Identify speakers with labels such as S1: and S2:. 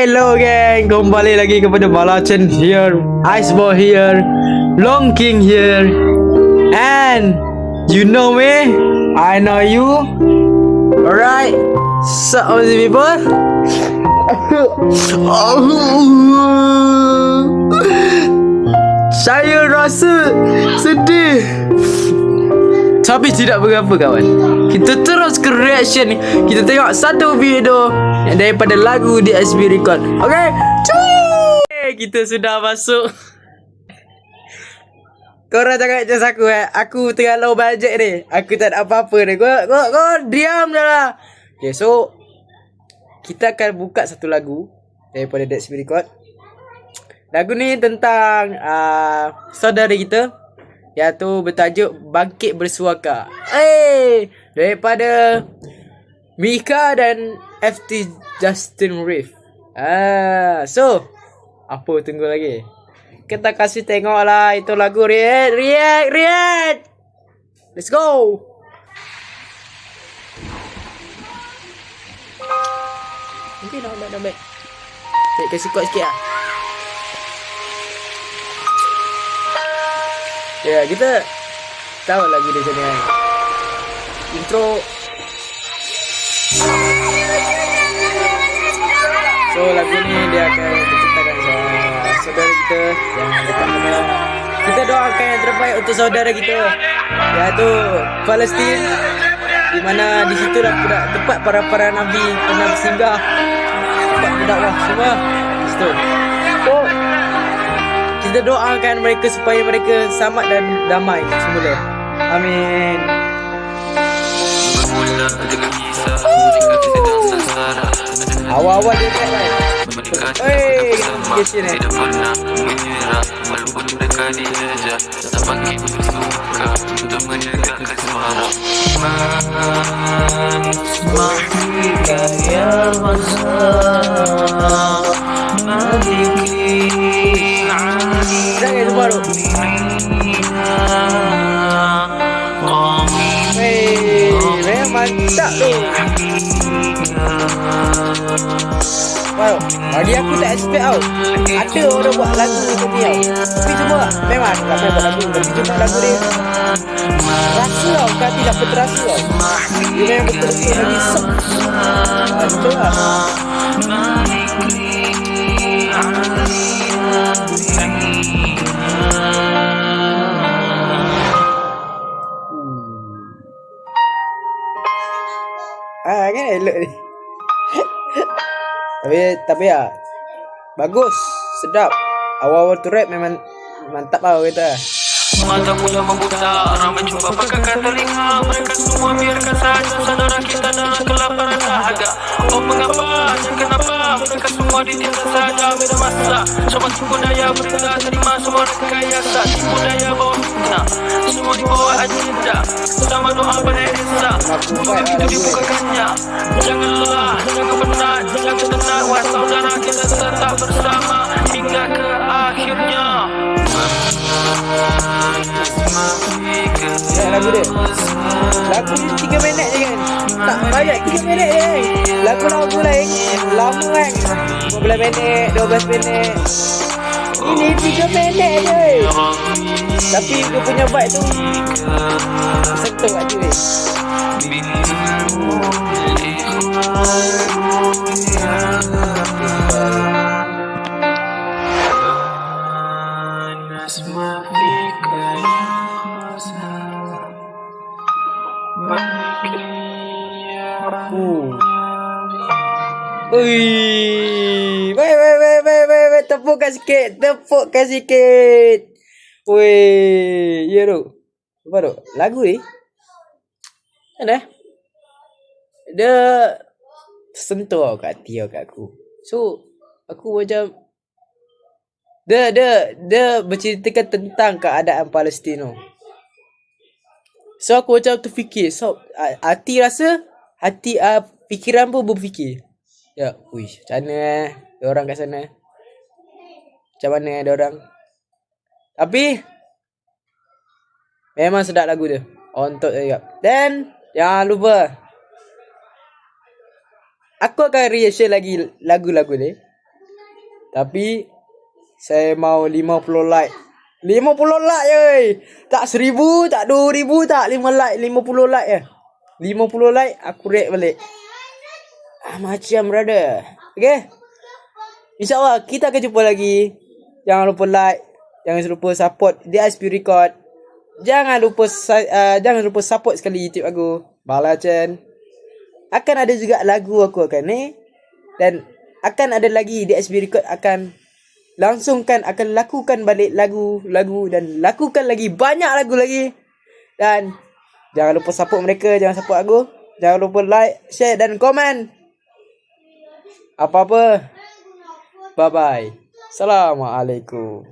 S1: Hello gang, kembali lagi kepada Balacan here, Iceball here, Long King here, and you know me, I know you. Alright, so all the people. Saya rasa sedih, tapi tidak berapa kawan. Kita terus ke reaction ni. Kita tengok satu video daripada lagu di SB Record. Okay, cuy, kita sudah masuk. Korang jangan adjust aku Aku tengah low budget ni. Aku tak ada apa-apa ni. Kau diam je lah. Okay, so kita akan buka satu lagu daripada SB Record. Lagu ni tentang saudara kita, iaitu bertajuk Bangkit Bersuaka. Daripada Mika dan FT Justin Reef. So apa tunggu lagi? Kita kasih tengok lah itu lagu. React. Let's go. Okay, nak baik. Cik kasih kuat sikit lah. Ya, kita tahu lagu dia macam ni. Intro. So lagu ni dia akan menceritakan saudara kita yang dekat mana. Kita doakan yang terbaik untuk saudara kita, iaitu Palestin, di mana di situ dah tempat para nabi pernah singgah, tempat berdakwah semua di situ. So kita doakan mereka supaya mereka selamat dan damai semula. Amin. Awal-awal dia kan. Kita sini. Jangan baru. Mantap tu. Wow, tadi aku tak expect tau. Ada orang buat lagu macam ni tau. Tapi cuma memang aku tak main buat lagu. Tapi cuma lagu dia rasa tau, hati dapat terasa tau. Dia memang betul-betul lagi sok. Betul lah. Kan elok ni. Tapi ya bagus, sedap. Awal-awal tu rap memang mantap lah kata.
S2: Mata mula membuta, ramai cuba pakaikan telinga. Mereka semua biarkan saja saudara kita dalam kelaparan dahaga. Oh mengapa dan kenapa mereka semua ditindas saja beda masa. Semua tipu daya berita terima semua rekayasa. Tipu daya bawa fitnah, semua dibawa agenda. Sama doa pada Esa, buka pintu dibukakannya. Jangan lelah, jangan penat, jangan tenang. Wahai saudara kita tetap bersama hingga ke akhirnya.
S1: Lagu dia 3 minit je kan. Tak banyak, 3 minit je kan. Lagu-lagu lain lama kan, 15 minit, 12 minit. Ini 3 minit je. Tapi dia punya vibe tu sentuh kat tu Weh, tepukkan sikit. Weh, ya tu. Apa tu? Lagu ni ada. Dia sentuh kat hati kat aku. So, aku macam dia berceritakan tentang keadaan Palestin tu. So aku macam terfikir. So fikiran pun berfikir. Ya, macam mana dia orang kat sana? Macam mana dia orang? Tapi memang sedap lagu dia. Untuk saya. Dan jangan lupa, aku akan reaction lagi lagu-lagu ni Tapi saya mau 50 like. 50 like oi. Tak 1000, tak 2000, tak 5 like, 50 like je. 50 like aku rate balik. Macam brother. Okay. InsyaAllah kita akan jumpa lagi. Jangan lupa like, jangan lupa support DSP Record. Jangan lupa support sekali YouTube aku, Balacan. Akan ada juga lagu aku akan ni. Dan akan ada lagi DSP Record akan lakukan balik lagu dan lakukan lagi banyak lagu lagi. Dan jangan lupa support mereka, jangan support aku. Jangan lupa like, share dan komen. Apa-apa. Bye-bye. Assalamualaikum.